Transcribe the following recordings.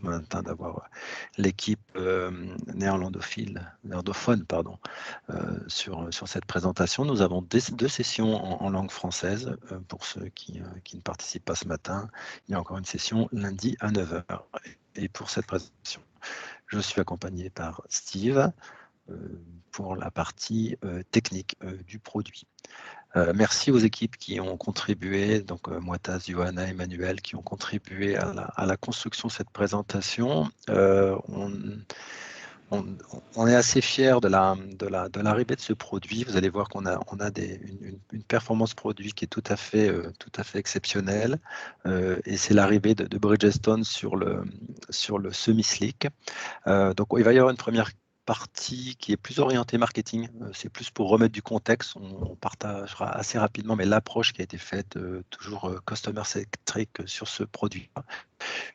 matin d'avoir l'équipe néerlandophone pardon, sur cette présentation. Nous avons deux sessions en langue française pour ceux qui ne participent pas ce matin. Il y a encore une session lundi à 9 h. Et pour cette présentation, je suis accompagné par Steve pour la partie technique du produit. Merci aux équipes qui ont contribué, donc Moitaz, Johanna, Emmanuel, qui ont contribué à la construction de cette présentation. On est assez fiers de l'arrivée de ce produit. Vous allez voir qu'on a une performance produit qui est tout à fait exceptionnelle. Et c'est l'arrivée de Bridgestone sur le semi-slick. Donc il va y avoir une première partie qui est plus orientée marketing, c'est plus pour remettre du contexte, on partagera assez rapidement, mais l'approche qui a été faite, toujours customer centric sur ce produit.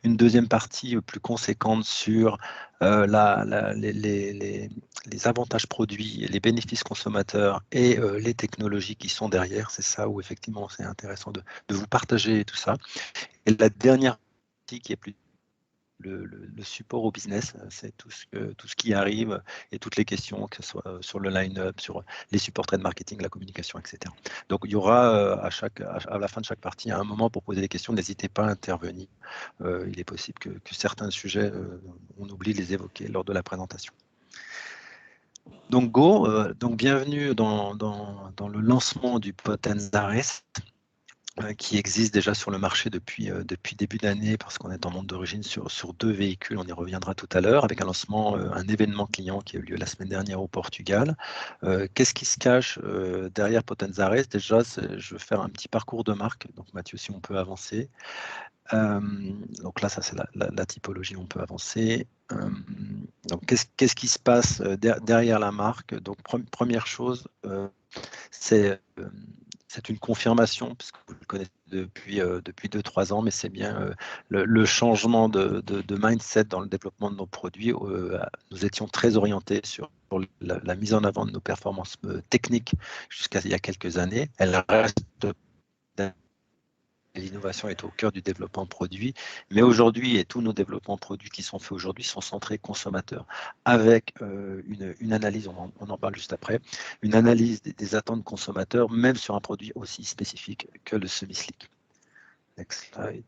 Une deuxième partie plus conséquente sur les avantages produits, les bénéfices consommateurs et les technologies qui sont derrière, c'est ça où effectivement c'est intéressant de vous partager tout ça. Et la dernière partie qui est plus le support au business, c'est tout ce qui arrive et toutes les questions, que ce soit sur le line-up, sur les supports trade marketing, la communication, etc. Donc il y aura à la fin de chaque partie un moment pour poser des questions. N'hésitez pas à intervenir. Il est possible que certains sujets, on oublie de les évoquer lors de la présentation. Donc donc bienvenue dans le lancement du Potenzares, qui existe déjà sur le marché depuis début d'année, parce qu'on est en monde d'origine sur 2 véhicules, on y reviendra tout à l'heure, avec un lancement, un événement client qui a eu lieu la semaine dernière au Portugal. Qu'est-ce qui se cache derrière Potenzares? Déjà, je vais faire un petit parcours de marque, donc Mathieu, si on peut avancer. Donc là, ça c'est la typologie, on peut avancer. Donc qu'est-ce qui se passe derrière la marque? Donc première chose, c'est une confirmation, puisque vous le connaissez depuis 2-3 ans, mais c'est bien le changement de mindset dans le développement de nos produits. Nous étions très orientés sur la mise en avant de nos performances techniques jusqu'à il y a quelques années. Elle reste, l'innovation est au cœur du développement produit, mais aujourd'hui, et tous nos développements produits qui sont faits aujourd'hui sont centrés consommateurs, avec une analyse, on en parle juste après, une analyse des attentes consommateurs, même sur un produit aussi spécifique que le semi-slick. Next slide.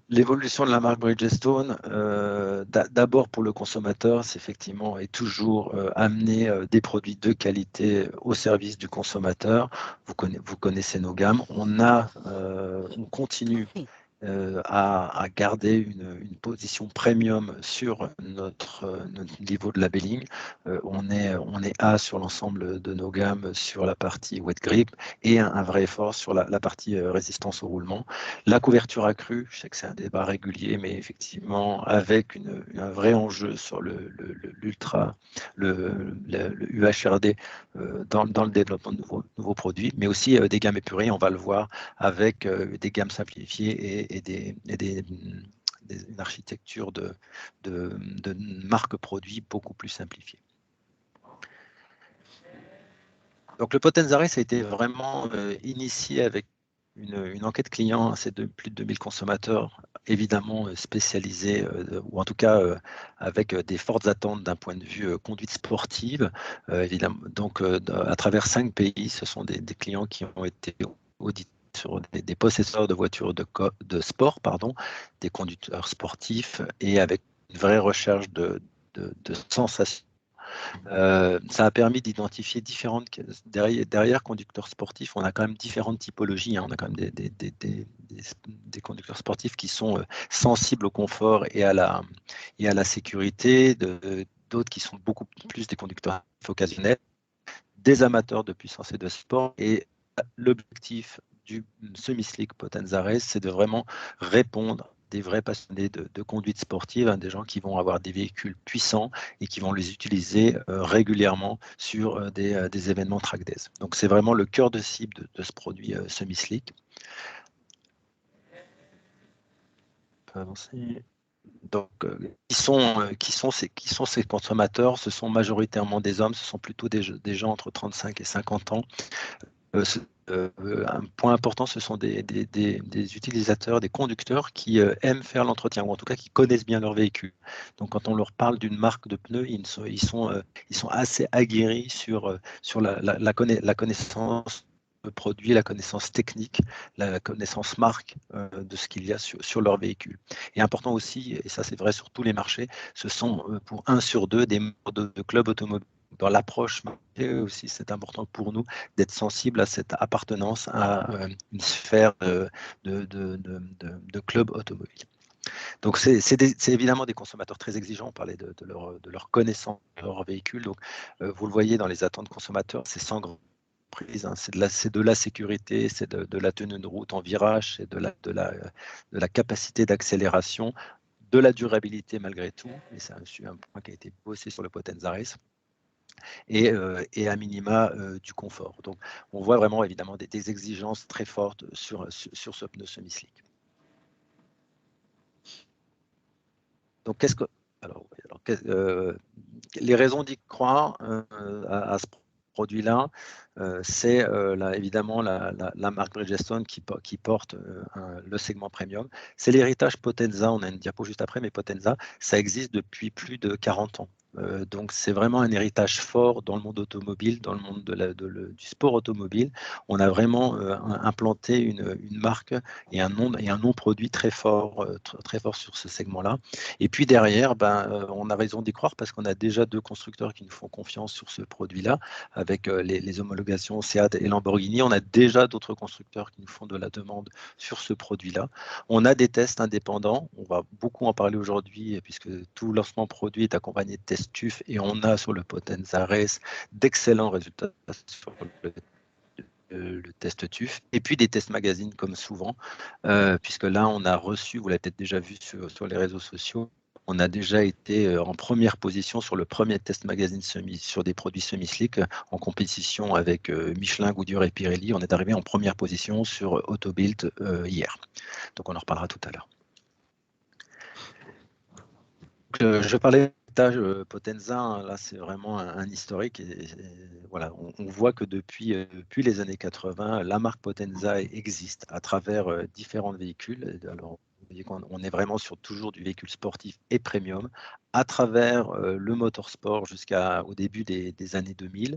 L'évolution de la marque Bridgestone, d'abord pour le consommateur, c'est effectivement et toujours amener des produits de qualité au service du consommateur. Vous connaissez nos gammes. On continue à garder une position premium sur notre niveau de labelling. On est A sur l'ensemble de nos gammes sur la partie wet grip et un vrai effort sur la partie résistance au roulement. La couverture accrue, je sais que c'est un débat régulier, mais effectivement avec un vrai enjeu sur l'ultra, le UHRD dans le développement de nouveaux produits, mais aussi des gammes épurées, on va le voir, avec des gammes simplifiées et une architecture de marque produit beaucoup plus simplifiée. Donc le Potenzares a été vraiment initié avec une enquête client, c'est de plus de 2000 consommateurs, évidemment spécialisés, ou en tout cas avec des fortes attentes d'un point de vue conduite sportive. Évidemment, donc à travers 5 pays, ce sont des clients qui ont été audités sur des possesseurs de voitures de sport, des conducteurs sportifs, et avec une vraie recherche de sensations. Ça a permis d'identifier derrière conducteurs sportifs, on a quand même différentes typologies. On a quand même des conducteurs sportifs qui sont sensibles au confort et à la sécurité, d'autres qui sont beaucoup plus des conducteurs occasionnels, des amateurs de puissance et de sport. Et l'objectif du semi-slick Potenzares, c'est de vraiment répondre des vrais passionnés de conduite sportive, des gens qui vont avoir des véhicules puissants et qui vont les utiliser régulièrement sur des événements track days. Donc c'est vraiment le cœur de cible de ce produit semi-slick. On peut avancer. Donc, qui sont ces consommateurs? Ce sont majoritairement des hommes, ce sont plutôt des gens entre 35 et 50 ans. Un point important, ce sont des utilisateurs, des conducteurs qui aiment faire l'entretien, ou en tout cas qui connaissent bien leur véhicule. Donc quand on leur parle d'une marque de pneus, ils sont assez aguerris sur la connaissance produit, la connaissance technique, la connaissance marque de ce qu'il y a sur leur véhicule. Et important aussi, et ça c'est vrai sur tous les marchés, ce sont pour 1 sur 2 des membres de clubs automobiles. Dans l'approche aussi, c'est important pour nous d'être sensible à cette appartenance à une sphère de club automobile. Donc, c'est évidemment des consommateurs très exigeants. On parlait de leur connaissance de leur véhicule. Donc, vous le voyez dans les attentes consommateurs, c'est sans grande prise. Hein. C'est de la sécurité, c'est de la tenue de route en virage, c'est de la capacité d'accélération, de la durabilité malgré tout. Et c'est un point qui a été bossé sur le Potenza Race. Et à minima du confort. Donc, on voit vraiment évidemment des exigences très fortes sur ce pneu semi-slick. Donc, les raisons d'y croire à ce produit-là, c'est évidemment la marque Bridgestone qui porte le segment premium. C'est l'héritage Potenza, on a une diapo juste après, mais Potenza, ça existe depuis plus de 40 ans. Donc c'est vraiment un héritage fort dans le monde automobile, dans le monde du sport automobile. On a vraiment implanté une marque et un nom produit très fort sur ce segment-là. Et puis derrière, on a raison d'y croire parce qu'on a déjà 2 constructeurs qui nous font confiance sur ce produit-là, avec les homologations Seat et Lamborghini. On a déjà d'autres constructeurs qui nous font de la demande sur ce produit-là. On a des tests indépendants. On va beaucoup en parler aujourd'hui puisque tout lancement produit est accompagné de tests TÜV et on a sur le Potenza Race d'excellents résultats sur le test TÜV, et puis des tests magazines comme souvent, puisque là on a reçu, vous l'avez peut-être déjà vu sur les réseaux sociaux, on a déjà été en première position sur le premier test magazine sur des produits semi-slick en compétition avec Michelin, Goodyear et Pirelli. On est arrivé en première position sur Autobild hier. Donc on en reparlera tout à l'heure. Je parlais de Potenza, hein, là c'est vraiment un historique. Et voilà, on voit que depuis les années 80, la marque Potenza existe à travers différents véhicules. Alors, vous voyez qu'on est vraiment sur toujours du véhicule sportif et premium, à travers le motorsport jusqu'au début des années 2000,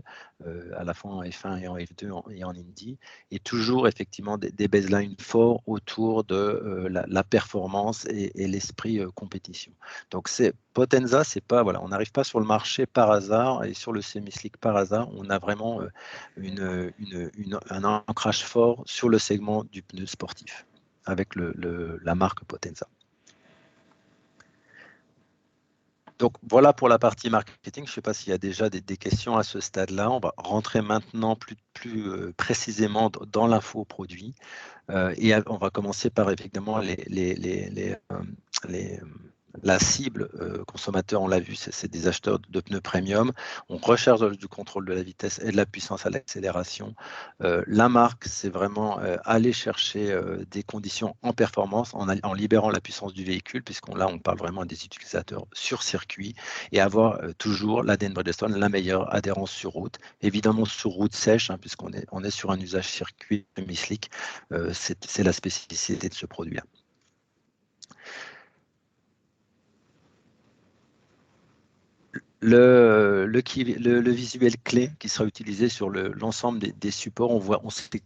à la fois en F1 et en F2 et en Indy, et toujours effectivement des baselines forts autour de la performance et l'esprit compétition. Donc Potenza, c'est pas, voilà, on n'arrive pas sur le marché par hasard et sur le semi-slick par hasard. On a vraiment un ancrage fort sur le segment du pneu sportif avec la marque Potenza. Donc voilà pour la partie marketing. Je ne sais pas s'il y a déjà des questions à ce stade-là. On va rentrer maintenant plus précisément dans l'info produit. Et on va commencer par effectivement la cible consommateur, on l'a vu, c'est des acheteurs de pneus premium. On recherche du contrôle de la vitesse et de la puissance à l'accélération. La marque, c'est vraiment aller chercher des conditions en performance en libérant la puissance du véhicule, puisqu'on on parle vraiment des utilisateurs sur circuit, et avoir toujours l'ADN Bridgestone, la meilleure adhérence sur route. Évidemment sur route sèche, hein, puisqu'on est sur un usage circuit semi-slick. C'est la spécificité de ce produit-là. Le visuel clé qui sera utilisé sur l'ensemble des supports, on s'est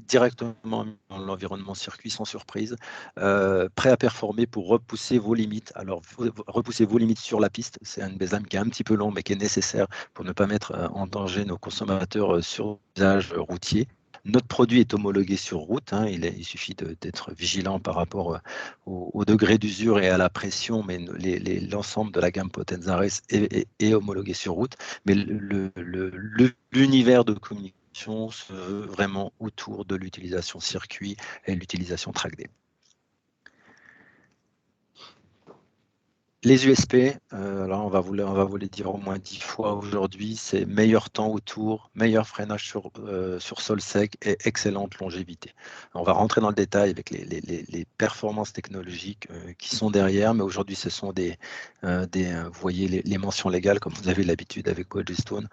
directement dans l'environnement circuit sans surprise, prêt à performer pour repousser vos limites. Alors, repousser vos limites sur la piste, c'est une baseline qui est un petit peu long, mais qui est nécessaire pour ne pas mettre en danger nos consommateurs sur l'usage routier. Notre produit est homologué sur route, hein, il suffit d'être vigilant par rapport au degré d'usure et à la pression, mais l'ensemble de la gamme Potenza Race est homologué sur route. Mais l'univers de communication se veut vraiment autour de l'utilisation circuit et l'utilisation track day. Les USP, alors on va vous les dire au moins 10 fois aujourd'hui, c'est meilleur temps autour, meilleur freinage sur sol sec et excellente longévité. On va rentrer dans le détail avec les performances technologiques qui sont derrière, mais aujourd'hui ce sont vous voyez les mentions légales comme vous avez l'habitude avec Bridgestone,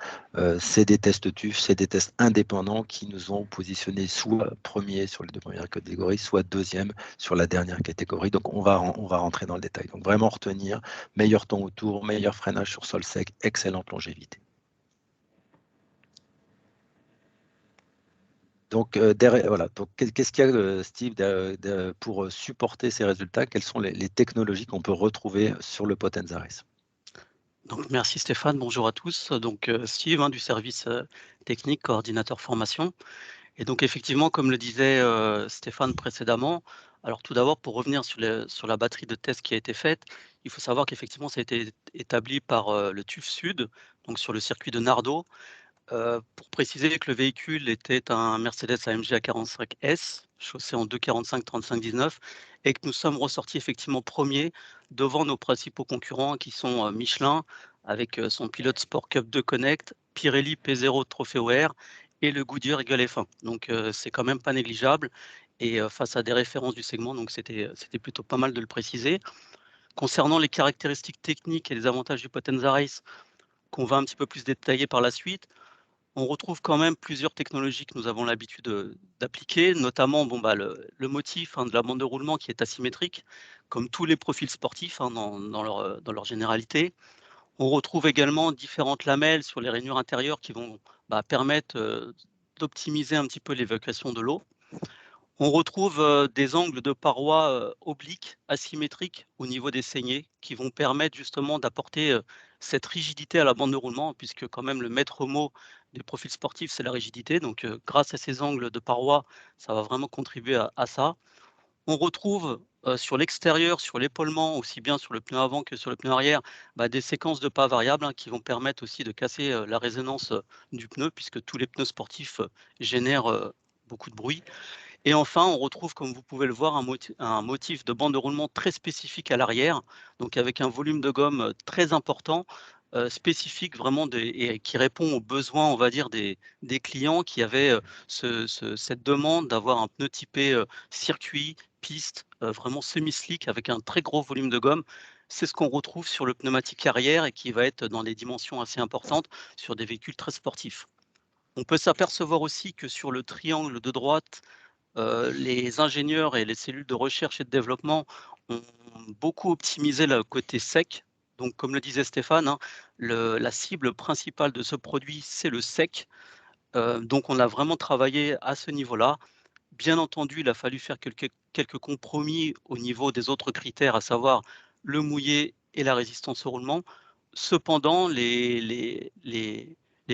c'est des tests TÜV, c'est des tests indépendants qui nous ont positionnés soit premier sur les deux premières catégories, soit deuxième sur la dernière catégorie. Donc on va rentrer dans le détail. Donc vraiment retenir meilleur temps autour, meilleur freinage sur sol sec, excellente longévité. Donc, voilà. Donc, qu'est-ce qu'il y a, Steve, pour supporter ces résultats? Quelles sont les technologies qu'on peut retrouver sur le Potenza Race? Donc merci Stéphane, bonjour à tous. Donc Steve, du service technique, coordinateur formation. Et donc effectivement, comme le disait Stéphane précédemment, alors tout d'abord pour revenir sur la batterie de tests qui a été faite, il faut savoir qu'effectivement ça a été établi par le TÜV Sud, donc sur le circuit de Nardo. Pour préciser que le véhicule était un Mercedes AMG A45 S, chaussé en 245 35 19, et que nous sommes ressortis effectivement premiers devant nos principaux concurrents qui sont Michelin avec son Pilote Sport Cup 2 Connect, Pirelli P0 Trofeo Air et le Goodyear Eagle F1. Donc c'est quand même pas négligeable et face à des références du segment, donc c'était plutôt pas mal de le préciser. Concernant les caractéristiques techniques et les avantages du Potenza Race, qu'on va un petit peu plus détailler par la suite, on retrouve quand même plusieurs technologies que nous avons l'habitude, d'appliquer, notamment le motif, de la bande de roulement qui est asymétrique, comme tous les profils sportifs, dans leur généralité. On retrouve également différentes lamelles sur les rainures intérieures qui vont, permettre, d'optimiser un petit peu l'évacuation de l'eau. On retrouve, des angles de parois, obliques, asymétriques au niveau des saignées qui vont permettre justement d'apporter, cette rigidité à la bande de roulement puisque quand même le maître mot des profils sportifs, c'est la rigidité donc grâce à ces angles de parois, ça va vraiment contribuer à ça. On retrouve, sur l'extérieur, sur l'épaulement, aussi bien sur le pneu avant que sur le pneu arrière, des séquences de pas variables, qui vont permettre aussi de casser, la résonance, du pneu puisque tous les pneus sportifs, génèrent, beaucoup de bruit. Et enfin, on retrouve, comme vous pouvez le voir, un motif de bande de roulement très spécifique à l'arrière, donc avec un volume de gomme très important, spécifique vraiment et qui répond aux besoins, on va dire, des clients qui avaient cette demande d'avoir un pneu typé circuit, piste, vraiment semi-slick avec un très gros volume de gomme. C'est ce qu'on retrouve sur le pneumatique arrière et qui va être dans des dimensions assez importantes sur des véhicules très sportifs. On peut s'apercevoir aussi que sur le triangle de droite, les ingénieurs et les cellules de recherche et de développement ont beaucoup optimisé le côté sec. Donc comme le disait Stéphane, la cible principale de ce produit, c'est le sec. Donc on a vraiment travaillé à ce niveau-là. Bien entendu, il a fallu faire quelques compromis au niveau des autres critères, à savoir le mouillé et la résistance au roulement. Cependant, les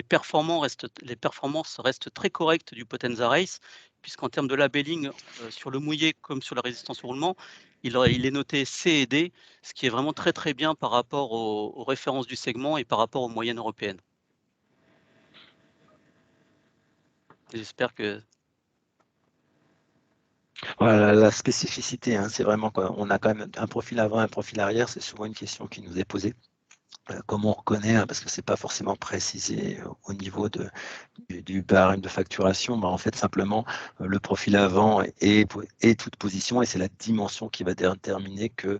performances restent très correctes du Potenza Race, puisqu'en termes de labelling, sur le mouillé comme sur la résistance au roulement, il est noté C et D, ce qui est vraiment très, très bien par rapport aux références du segment et par rapport aux moyennes européennes. J'espère que Voilà, la spécificité, hein, c'est vraiment quoi. On a quand même un profil avant, un profil arrière. C'est souvent une question qui nous est posée. Comment on reconnaît, hein, parce que c'est pas forcément précisé au niveau du barème de facturation, en fait simplement le profil avant est toute position et c'est la dimension qui va déterminer que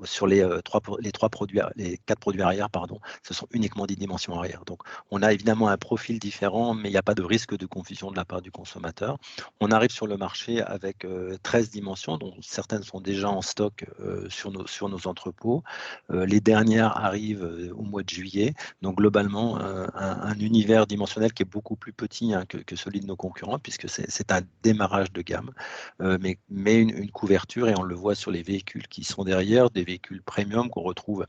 sur les quatre produits arrière, pardon, ce sont uniquement des dimensions arrière. Donc on a évidemment un profil différent, mais il n'y a pas de risque de confusion de la part du consommateur. On arrive sur le marché avec 13 dimensions, dont certaines sont déjà en stock sur nos entrepôts. Les dernières arrivent au mois de juillet. Donc globalement, un univers dimensionnel qui est beaucoup plus petit, hein, que celui de nos concurrents, puisque c'est un démarrage de gamme, mais une couverture, et on le voit sur les véhicules qui sont derrière, des véhicules premium qu'on retrouve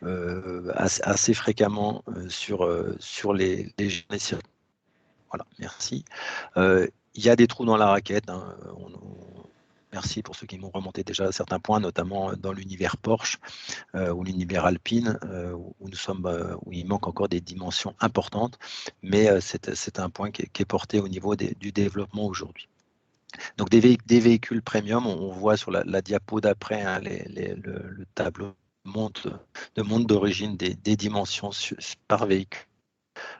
assez fréquemment sur les circuits. Voilà, merci. Il y a des trous dans la raquette, hein. Merci pour ceux qui m'ont remonté déjà certains points, notamment dans l'univers Porsche ou l'univers Alpine, où il manque encore des dimensions importantes, mais c'est un point qui est porté au niveau du développement aujourd'hui. Donc des véhicules premium, on voit sur la diapo d'après, hein, le tableau monde d'origine des dimensions par véhicule.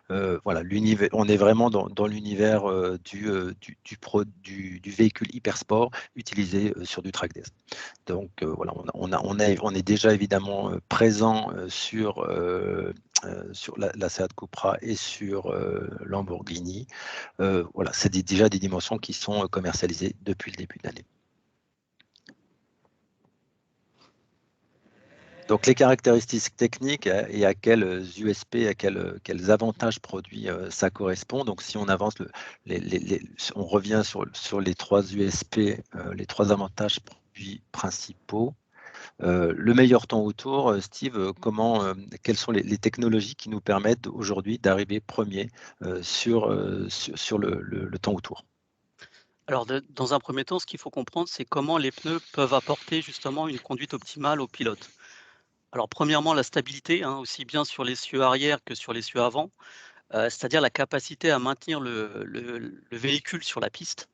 Voilà, on est vraiment dans l'univers du véhicule hypersport utilisé sur du track days. Donc voilà, on est déjà évidemment présent sur la Seat Cupra et sur Lamborghini. Voilà, c'est déjà des dimensions qui sont commercialisées depuis le début de l'année. Donc les caractéristiques techniques et à quels USP, à quels avantages produits ça correspond. Donc si on avance, on revient sur les trois USP, les trois avantages produits principaux. Le meilleur temps autour, Steve, quelles sont les technologies qui nous permettent aujourd'hui d'arriver premier sur le temps autour? Alors dans un premier temps, ce qu'il faut comprendre, c'est comment les pneus peuvent apporter justement une conduite optimale au pilote. Alors premièrement, la stabilité, hein, aussi bien sur l'essieu arrière que sur l'essieu avant, c'est-à-dire la capacité à maintenir le véhicule sur la piste.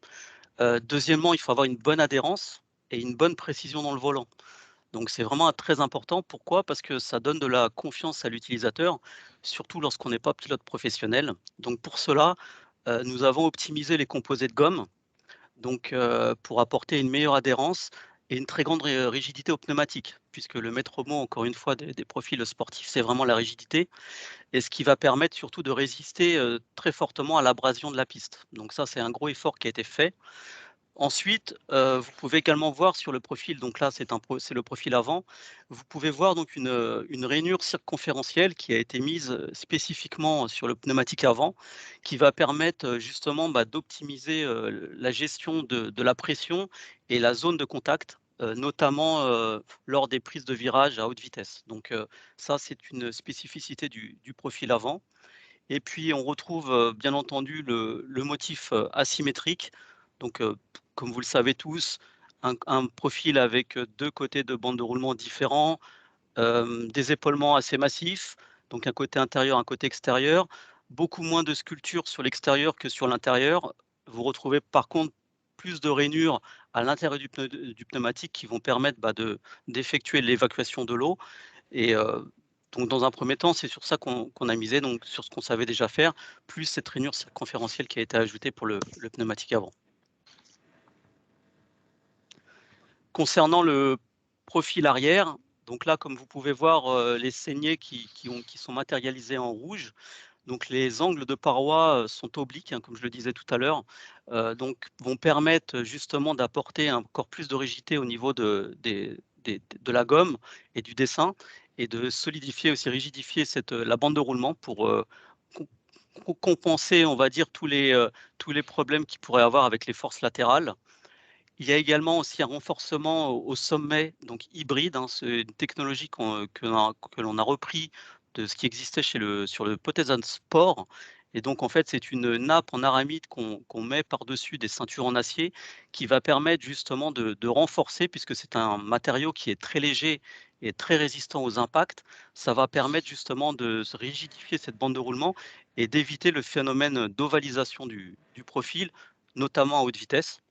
Deuxièmement, il faut avoir une bonne adhérence et une bonne précision dans le volant. Donc c'est vraiment très important. Pourquoi? Parce que ça donne de la confiance à l'utilisateur, surtout lorsqu'on n'est pas pilote professionnel. Donc pour cela, nous avons optimisé les composés de gomme, donc pour apporter une meilleure adhérence et une très grande rigidité aux pneumatiques, puisque le maître mot, encore une fois, des profils sportifs, c'est vraiment la rigidité et ce qui va permettre surtout de résister, très fortement à l'abrasion de la piste. Donc ça, c'est un gros effort qui a été fait. Ensuite, vous pouvez également voir sur le profil, donc là c'est le profil avant, vous pouvez voir donc une rainure circonférentielle qui a été mise, spécifiquement sur le pneumatique avant, qui va permettre, justement, d'optimiser, la gestion de la pression et la zone de contact, notamment, lors des prises de virage à haute vitesse. Donc, ça c'est une spécificité du profil avant et puis on retrouve, bien entendu le motif, asymétrique. Donc, comme vous le savez tous, un profil avec, 2 côtés de bande de roulement différents, des épaulements assez massifs, donc un côté intérieur, un côté extérieur. Beaucoup moins de sculpture sur l'extérieur que sur l'intérieur. Vous retrouvez par contre plus de rainures à l'intérieur du pneumatique qui vont permettre, d'effectuer l'évacuation de l'eau et donc dans un premier temps, c'est sur ça qu'on a misé, donc sur ce qu'on savait déjà faire, plus cette rainure circonférentielle qui a été ajoutée pour le pneumatique avant. Concernant le profil arrière, donc là, comme vous pouvez voir, les saignées qui sont matérialisées en rouge, donc les angles de paroi, sont obliques, hein, comme je le disais tout à l'heure, donc vont permettre justement d'apporter encore plus de rigidité au niveau de la gomme et du dessin et de solidifier aussi, rigidifier la bande de roulement pour, com compenser, on va dire, tous les problèmes qu'il pourrait avoir avec les forces latérales. Il y a également aussi un renforcement au sommet, donc hybride, hein. C'est une technologie que l'on a repris de ce qui existait sur le Potézan Sport et donc en fait, c'est une nappe en aramide qu'on met par-dessus des ceintures en acier qui va permettre justement de renforcer puisque c'est un matériau qui est très léger et très résistant aux impacts. Ça va permettre justement de se rigidifier cette bande de roulement et d'éviter le phénomène d'ovalisation du profil, notamment à haute vitesse.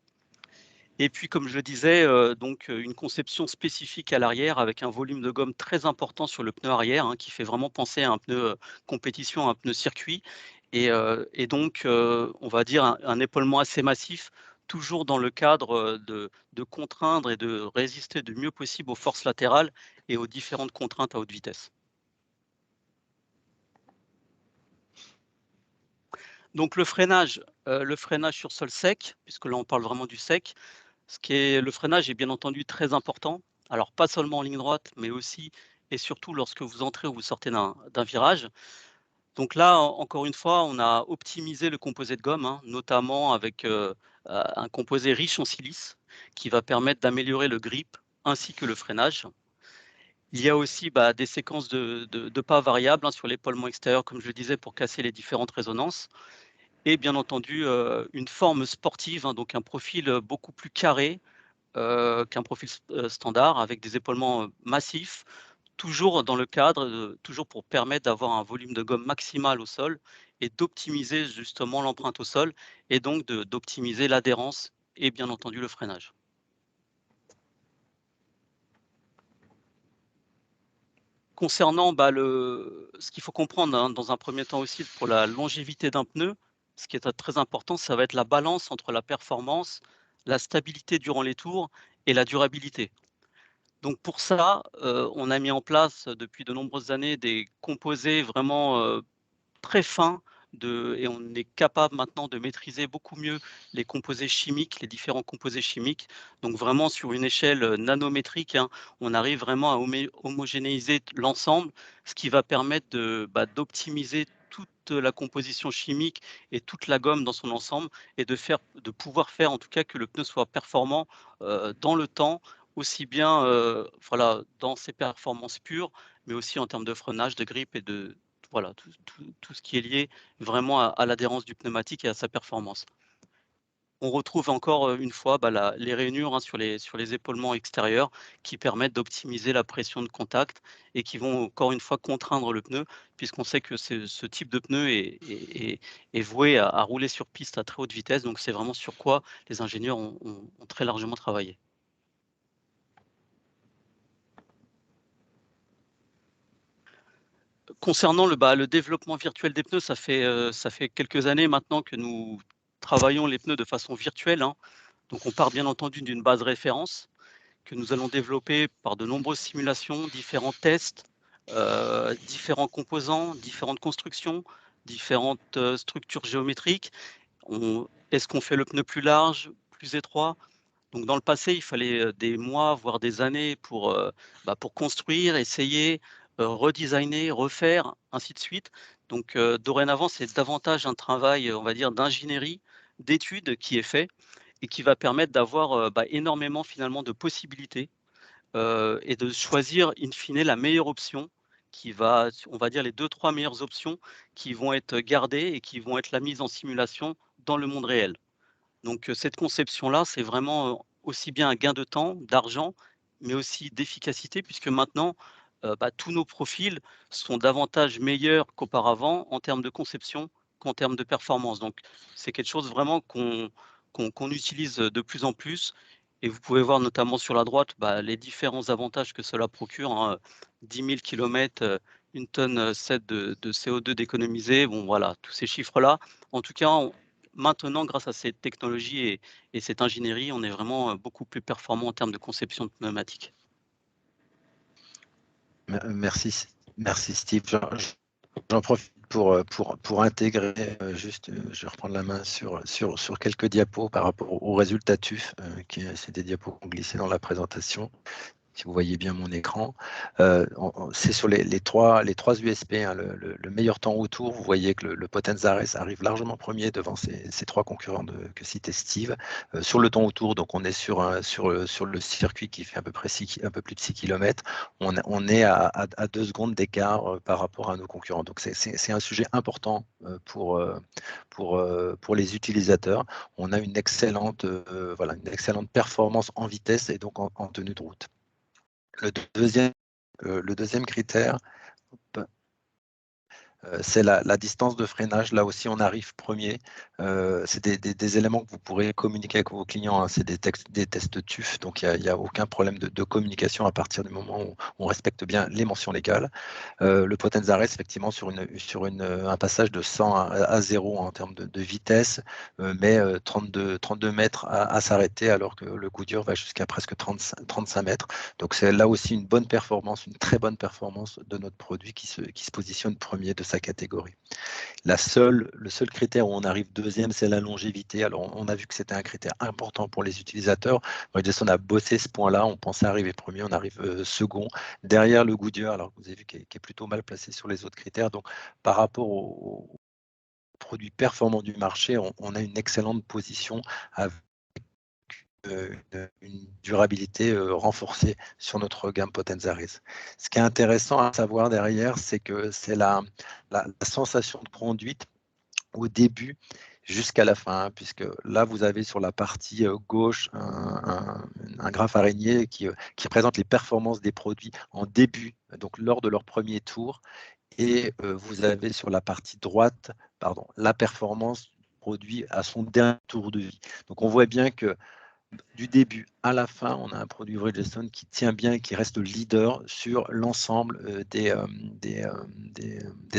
Et puis comme je le disais, donc une conception spécifique à l'arrière avec un volume de gomme très important sur le pneu arrière, hein, qui fait vraiment penser à un pneu, compétition, à un pneu circuit et donc on va dire un épaulement assez massif, toujours dans le cadre, de contraindre et de résister du mieux possible aux forces latérales et aux différentes contraintes à haute vitesse. Donc le freinage sur sol sec, puisque là on parle vraiment du sec. Le freinage est bien entendu très important. Alors pas seulement en ligne droite, mais aussi et surtout lorsque vous entrez ou vous sortez d'un virage. Donc là, encore une fois, on a optimisé le composé de gomme, hein, notamment avec, un composé riche en silice qui va permettre d'améliorer le grip ainsi que le freinage. Il y a aussi, des séquences de pas variables, hein, sur l'épaulement extérieur, comme je le disais, pour casser les différentes résonances et bien entendu, une forme sportive, hein, donc un profil, beaucoup plus carré, qu'un profil standard avec des épaulements, massifs, toujours dans le cadre, toujours pour permettre d'avoir un volume de gomme maximal au sol et d'optimiser justement l'empreinte au sol et donc d'optimiser l'adhérence et bien entendu le freinage. Concernant ce qu'il faut comprendre, hein, dans un premier temps aussi pour la longévité d'un pneu, ce qui est très important, ça va être la balance entre la performance, la stabilité durant les tours et la durabilité. Donc pour ça, on a mis en place depuis de nombreuses années des composés vraiment, très fin et on est capable maintenant de maîtriser beaucoup mieux les composés chimiques, les différents composés chimiques. Donc vraiment sur une échelle, nanométrique, hein, on arrive vraiment à homogénéiser l'ensemble, ce qui va permettre d'optimiser toute la composition chimique et toute la gomme dans son ensemble et de pouvoir faire en tout cas que le pneu soit performant, dans le temps, aussi bien, voilà, dans ses performances pures, mais aussi en termes de freinage, de grippe et de voilà, tout ce qui est lié vraiment à l'adhérence du pneumatique et à sa performance. On retrouve encore, une fois, les rainures, hein, sur les épaulements extérieurs qui permettent d'optimiser la pression de contact et qui vont encore une fois contraindre le pneu, puisqu'on sait que ce type de pneu est voué à rouler sur piste à très haute vitesse, donc c'est vraiment sur quoi les ingénieurs ont très largement travaillé. Concernant le développement virtuel des pneus, ça fait quelques années maintenant que nous travaillons les pneus de façon virtuelle, hein. Donc on part bien entendu d'une base référence que nous allons développer par de nombreuses simulations, différents tests, différents composants, différentes constructions, différentes, structures géométriques. Est-ce qu'on fait le pneu plus large, plus étroit? Donc dans le passé, il fallait, des mois, voire des années pour construire, essayer, redesigner, refaire, ainsi de suite. Donc dorénavant, c'est davantage un travail, on va dire d'ingénierie, d'étude qui est fait et qui va permettre d'avoir, énormément finalement de possibilités, et de choisir in fine la meilleure option qui va on va dire les deux trois meilleures options qui vont être gardées et qui vont être la mise en simulation dans le monde réel. Donc, cette conception-là, c'est vraiment, aussi bien un gain de temps, d'argent, mais aussi d'efficacité puisque maintenant, tous nos profils sont davantage meilleurs qu'auparavant en termes de conception qu'en termes de performance. Donc c'est quelque chose vraiment qu'on utilise, de plus en plus et vous pouvez voir notamment sur la droite, les différents avantages que cela procure, hein, 10 000 km, 1 tonne, 7 de CO2 d'économiser. Bon voilà, tous ces chiffres-là, en tout cas, maintenant, grâce à cette technologie et cette ingénierie, on est vraiment, beaucoup plus performant en termes de conception de pneumatiques. Merci, merci Steve. J'en profite pour intégrer, je vais reprendre la main sur quelques diapos par rapport aux résultats TÜV, c'est des diapos qu'on glissait dans la présentation. Si vous voyez bien mon écran, c'est sur les trois USP, hein, le meilleur temps autour. Vous voyez que le Potenzares arrive largement premier devant ces trois concurrents que citait Steve. Sur le temps autour, donc on est sur le circuit qui fait à peu près un peu plus de 6 km. On est à 2 secondes d'écart par rapport à nos concurrents. Donc c'est un sujet important pour les utilisateurs. On a une excellente performance en vitesse et donc en tenue de route. Le deuxième critère, c'est la distance de freinage. Là aussi, on arrive premier. C'est des éléments que vous pourrez communiquer avec vos clients, hein. C'est des tests TÜV, donc il n'y a aucun problème de communication à partir du moment où on respecte bien les mentions légales. Le Potenzares, effectivement, sur un passage de 100 à 0 en termes de vitesse, mais 32 mètres à s'arrêter, alors que le Goodyear va jusqu'à presque 35 mètres. Donc c'est là aussi une bonne performance, une très bonne performance de notre produit qui se positionne premier de sa catégorie. Le seul critère où on arrive deuxième, c'est la longévité. Alors, on a vu que c'était un critère important pour les utilisateurs. On a bossé ce point-là. On pensait arriver premier, on arrive second, derrière le Goodyear, alors que vous avez vu qu'il est plutôt mal placé sur les autres critères. Donc, par rapport aux produits performants du marché, on a une excellente position avec une durabilité renforcée sur notre gamme Potenzaris. Ce qui est intéressant à savoir derrière, c'est que c'est la sensation de conduite au début jusqu'à la fin, hein, puisque là, vous avez sur la partie gauche un graphe araignée qui présente les performances des produits en début, donc lors de leur premier tour, et vous avez sur la partie droite, la performance du produit à son dernier tour de vie. Donc on voit bien que du début à la fin, on a un produit Bridgestone qui tient bien et qui reste le leader sur l'ensemble des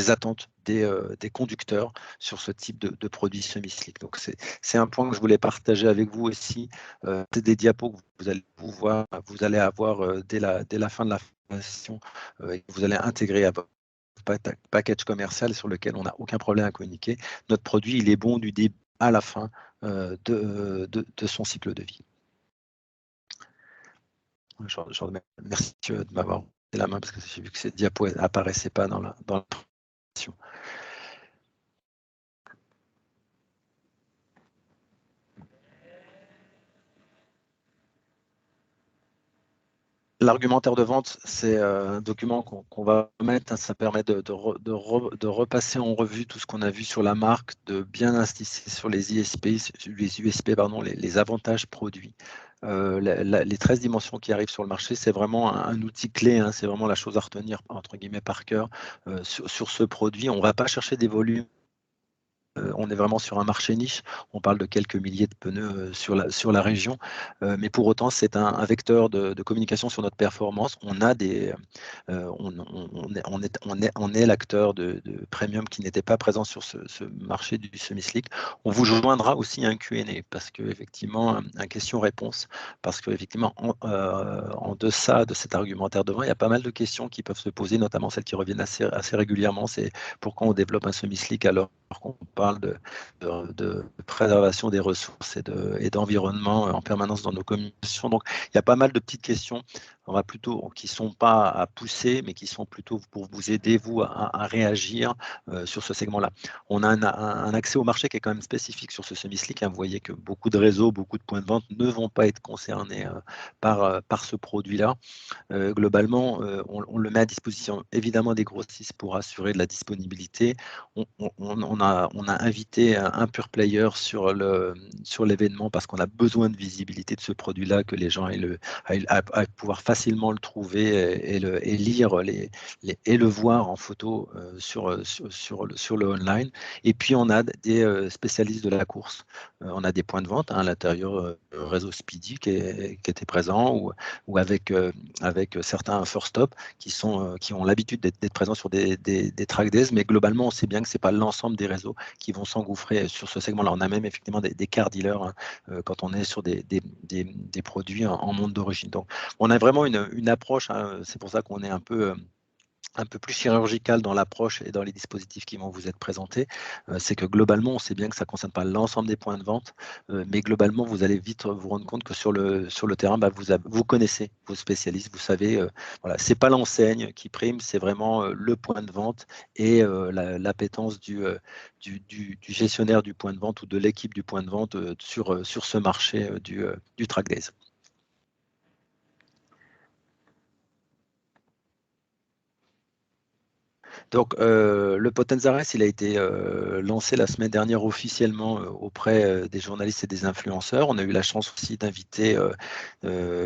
attentes des conducteurs sur ce type de produit semi-slick. Donc c'est un point que je voulais partager avec vous aussi. C'est des diapos que vous allez avoir dès la fin de la formation et que vous allez intégrer à votre package commercial sur lequel on n'a aucun problème à communiquer. Notre produit, il est bon du début à la fin de son cycle de vie. Merci de m'avoir donné la main parce que j'ai vu que cette diapo n'apparaissait pas dans la présentation. L'argumentaire de vente, c'est un document qu'on va mettre. Ça permet de repasser en revue tout ce qu'on a vu sur la marque, de bien insister sur les USP, les avantages produits. Les 13 dimensions qui arrivent sur le marché, c'est vraiment un outil clé, hein, c'est vraiment la chose à retenir entre guillemets par cœur sur ce produit. On ne va pas chercher des volumes. On est vraiment sur un marché niche. On parle de quelques milliers de pneus sur la région, mais pour autant, c'est un vecteur de communication sur notre performance. On est l'acteur de premium qui n'était pas présent sur ce marché du semi-slick. On vous joindra aussi un Q&A parce que effectivement, un question-réponse, parce que effectivement, en deçà de cet argumentaire de vente, il y a pas mal de questions qui peuvent se poser, notamment celles qui reviennent assez régulièrement. C'est pourquoi on développe un semi-slick alors qu'on parle de préservation des ressources et d'environnement en permanence dans nos communications. Donc, il y a pas mal de petites questions qui ne sont pas à pousser, mais qui sont plutôt pour vous aider, vous, à réagir sur ce segment-là. On a un accès au marché qui est quand même spécifique sur ce semi-slick. Vous voyez que beaucoup de réseaux, beaucoup de points de vente ne vont pas être concernés par ce produit-là. Globalement, on le met à disposition évidemment des grossistes pour assurer de la disponibilité. On a invité un pure player sur l'événement parce qu'on a besoin de visibilité de ce produit-là, que les gens aient à pouvoir facilement le trouver et lire et le voir en photo sur le online. Et puis on a des spécialistes de la course. On a des points de vente à l'intérieur réseau Speedy qui était présent ou avec certains first stop qui ont l'habitude d'être présents sur des track days, mais globalement on sait bien que c'est pas l'ensemble des réseaux qui vont s'engouffrer sur ce segment-là. On a même effectivement des car dealers hein, quand on est sur des produits en monde d'origine. Donc on a vraiment une approche, hein, c'est pour ça qu'on est un peu plus chirurgical dans l'approche et dans les dispositifs qui vont vous être présentés, c'est que globalement, on sait bien que ça ne concerne pas l'ensemble des points de vente, mais globalement, vous allez vite vous rendre compte que sur le terrain, vous connaissez vos spécialistes, vous savez, voilà, ce n'est pas l'enseigne qui prime, c'est vraiment le point de vente et l'appétence du gestionnaire du point de vente ou de l'équipe du point de vente sur ce marché du track days. Donc, le Potenzarès, il a été lancé la semaine dernière officiellement auprès des journalistes et des influenceurs. On a eu la chance aussi d'inviter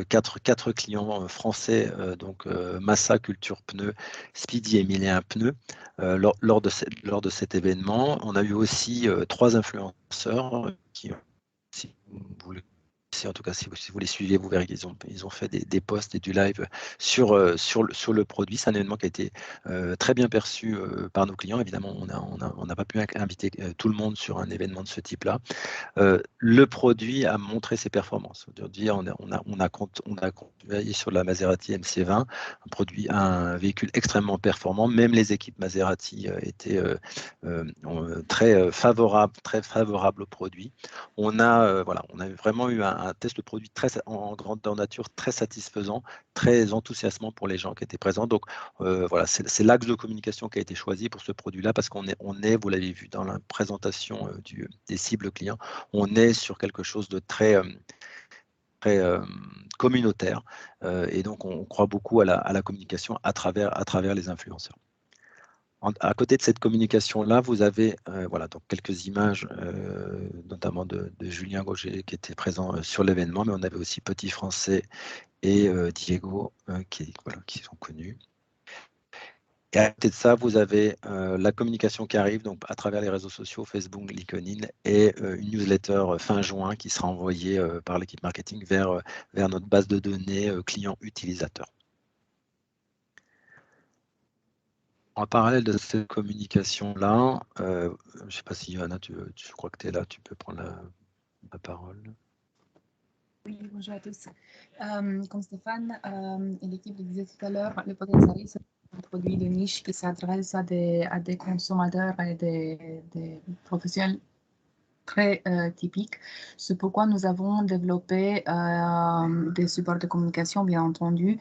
quatre clients français, donc Massa, Culture Pneus, Speedy et Mille Pneus, lors de cet événement. On a eu aussi 3 influenceurs qui, si vous voulez, en tout cas, si vous les suivez, vous verrez qu'ils ont fait des posts et du live sur le produit. C'est un événement qui a été très bien perçu par nos clients. Évidemment, on n'a pas pu inviter tout le monde sur un événement de ce type-là. Le produit a montré ses performances. Aujourd'hui, on a travaillé sur la Maserati MC20, un véhicule extrêmement performant. Même les équipes Maserati étaient très favorables au produit. On a vraiment eu un test de produit en grandeur nature très satisfaisant, très enthousiasmant pour les gens qui étaient présents. Donc voilà, c'est l'axe de communication qui a été choisi pour ce produit-là parce qu'on est, vous l'avez vu dans la présentation des cibles clients, on est sur quelque chose de très communautaire et donc on croit beaucoup à la communication à travers les influenceurs. À côté de cette communication-là, vous avez donc quelques images, notamment de Julien Gauger qui était présent sur l'événement, mais on avait aussi Petit Français et Diego qui sont connus. Et à côté de ça, vous avez la communication qui arrive donc à travers les réseaux sociaux, Facebook, LinkedIn, et une newsletter fin juin qui sera envoyée par l'équipe marketing vers notre base de données clients utilisateurs. En parallèle de cette communication-là, je ne sais pas si Johanna, je crois que tu es là, tu peux prendre la parole. Oui, bonjour à tous. Comme Stéphane et l'équipe le disaient tout à l'heure, le Potenzari, c'est un produit de niche qui s'adresse à des consommateurs et des professionnels très typiques. C'est pourquoi nous avons développé des supports de communication, bien entendu,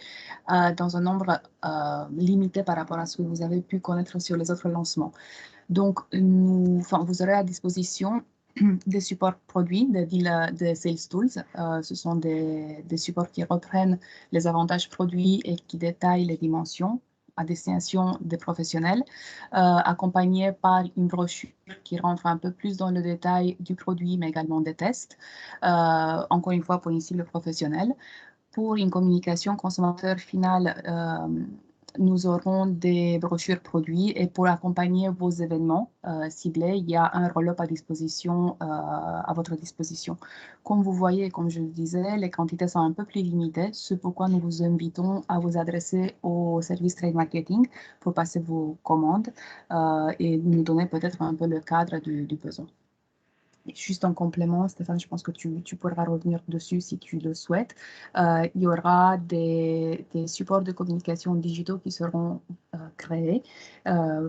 dans un nombre limité par rapport à ce que vous avez pu connaître sur les autres lancements. Donc, vous aurez à disposition des supports produits de Sales Tools. Ce sont des supports qui reprennent les avantages produits et qui détaillent les dimensions à destination des professionnels, accompagnés par une brochure qui rentre un peu plus dans le détail du produit, mais également des tests, encore une fois pour une cible professionnelle. Pour une communication consommateur finale, nous aurons des brochures produits et pour accompagner vos événements ciblés, il y a un roll-up à disposition, à votre disposition. Comme vous voyez, comme je le disais, les quantités sont un peu plus limitées. C'est pourquoi nous vous invitons à vous adresser au service trade marketing pour passer vos commandes et nous donner peut-être un peu le cadre du besoin. Juste en complément, Stéphane, je pense que tu pourras revenir dessus si tu le souhaites. Il y aura des supports de communication digitaux qui seront créés,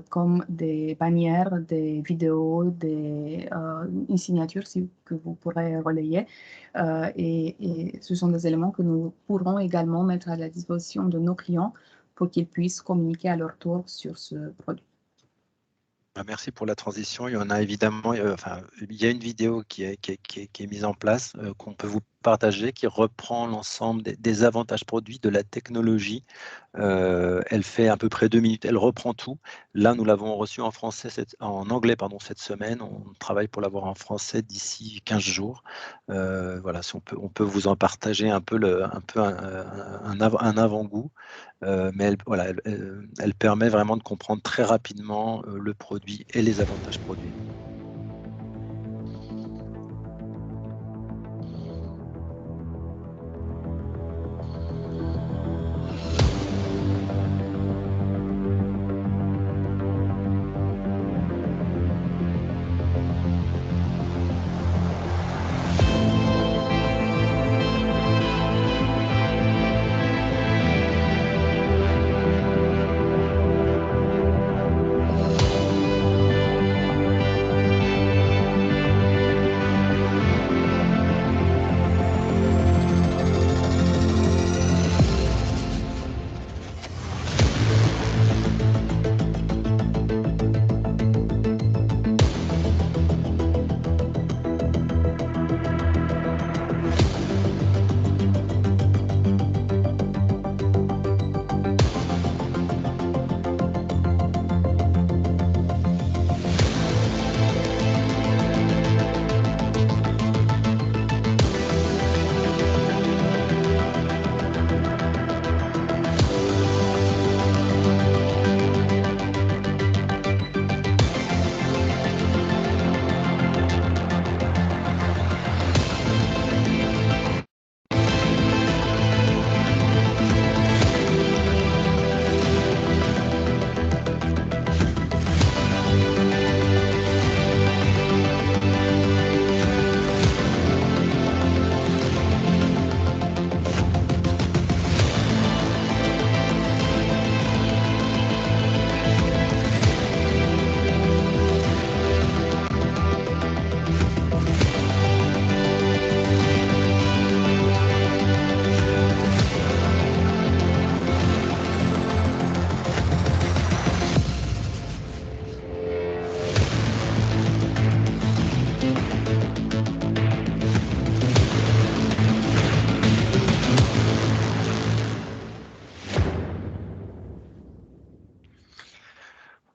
comme des bannières, des vidéos, une signature que vous pourrez relayer. Et ce sont des éléments que nous pourrons également mettre à la disposition de nos clients pour qu'ils puissent communiquer à leur tour sur ce produit. Merci pour la transition. Il y en a évidemment, il y a une vidéo qui est mise en place, qu'on peut vous partager, qui reprend l'ensemble des avantages produits, de la technologie. Elle fait à peu près 2 minutes, elle reprend tout. Là, nous l'avons reçu en anglais cette semaine. On travaille pour l'avoir en français d'ici 15 jours. Voilà, si on peut vous en partager un peu un avant-goût. Mais elle permet vraiment de comprendre très rapidement le produit et les avantages produits.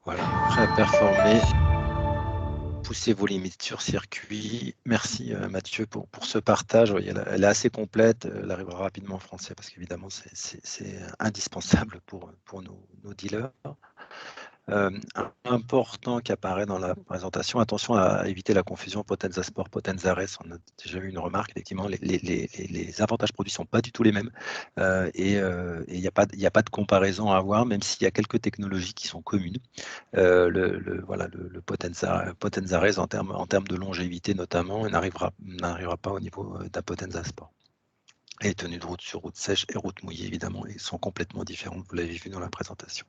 Voilà, prêt à performer. Poussez vos limites sur circuit. Merci Mathieu pour ce partage. Elle est assez complète. Elle arrivera rapidement en français parce qu'évidemment, c'est indispensable pour nos dealers. Important qui apparaît dans la présentation, attention à éviter la confusion Potenza Sport, Potenza Res. On a déjà eu une remarque, effectivement, les avantages produits ne sont pas du tout les mêmes et il n'y a pas de comparaison à avoir, même s'il y a quelques technologies qui sont communes. Le Potenza Res en termes de longévité notamment n'arrivera pas au niveau d'un Potenza Sport. Et les tenues de route sur route sèche et route mouillée, évidemment, et sont complètement différentes, vous l'avez vu dans la présentation.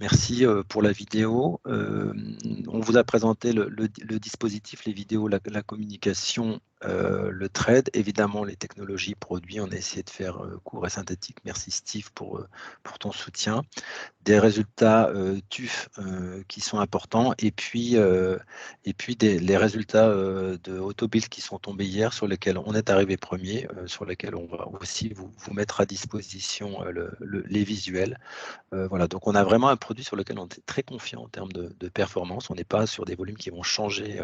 Merci pour la vidéo. On vous a présenté le dispositif, les vidéos, la communication, le trade, évidemment les technologies, produits. On a essayé de faire court et synthétique. Merci Steve pour ton soutien. Des résultats TUF qui sont importants et puis les résultats de Autobuild qui sont tombés hier, sur lesquels on est arrivé premier, sur lesquels on va aussi vous mettre à disposition les visuels. Voilà, donc on a vraiment un produit sur lequel on est très confiant en termes de performance. On n'est pas sur des volumes qui vont changer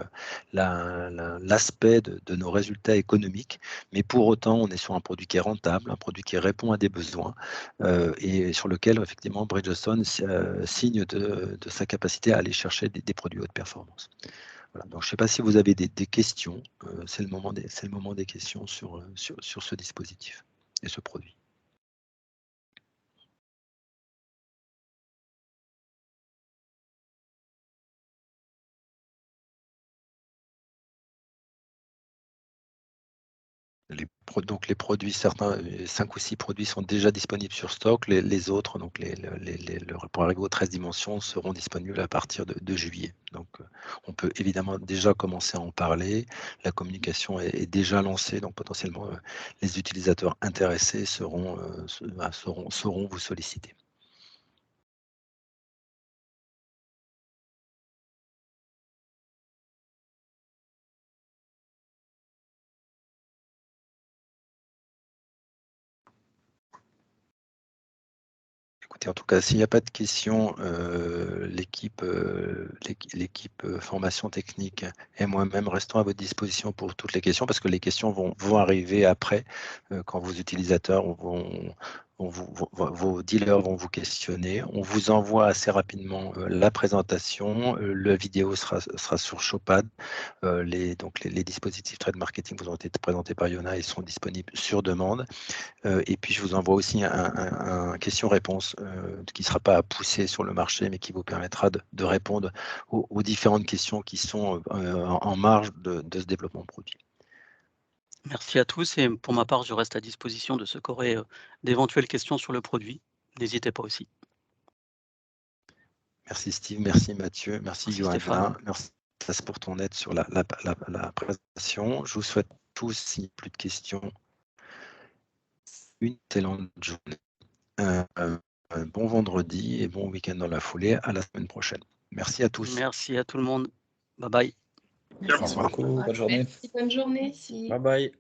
l'aspect de nos résultats économiques, mais pour autant, on est sur un produit qui est rentable, un produit qui répond à des besoins et sur lequel, effectivement, Bridgestone signe de sa capacité à aller chercher des produits haute performance. Voilà, donc je ne sais pas si vous avez des questions. C'est le moment des questions sur ce dispositif et ce produit. Donc les produits, certains, 5 ou 6 produits sont déjà disponibles sur stock. Les autres, donc pour arriver aux 13 dimensions, seront disponibles à partir de juillet. Donc on peut évidemment déjà commencer à en parler. La communication est déjà lancée, donc potentiellement les utilisateurs intéressés sauront vous solliciter. Écoutez, en tout cas, s'il n'y a pas de questions, l'équipe formation technique et moi-même restons à votre disposition pour toutes les questions, parce que les questions vont arriver après, quand vos utilisateurs vos dealers vont vous questionner. On vous envoie assez rapidement la présentation. La vidéo sera sur Showpad. Les dispositifs trade marketing vous ont été présentés par Yona et sont disponibles sur demande. Et puis, je vous envoie aussi un question-réponse qui ne sera pas à pousser sur le marché, mais qui vous permettra de répondre aux différentes questions qui sont en marge de ce développement produit. Merci à tous et pour ma part, je reste à disposition de ceux qui auraient d'éventuelles questions sur le produit. N'hésitez pas aussi. Merci Steve, merci Mathieu, merci Stéphane. merci pour ton aide sur la présentation. Je vous souhaite tous, s'il n'y a plus de questions, une excellente journée. Bon vendredi et bon week-end dans la foulée. À la semaine prochaine. Merci à tous. Merci à tout le monde. Bye bye. Merci beaucoup. Bonne journée. Bonne journée. Bye bye.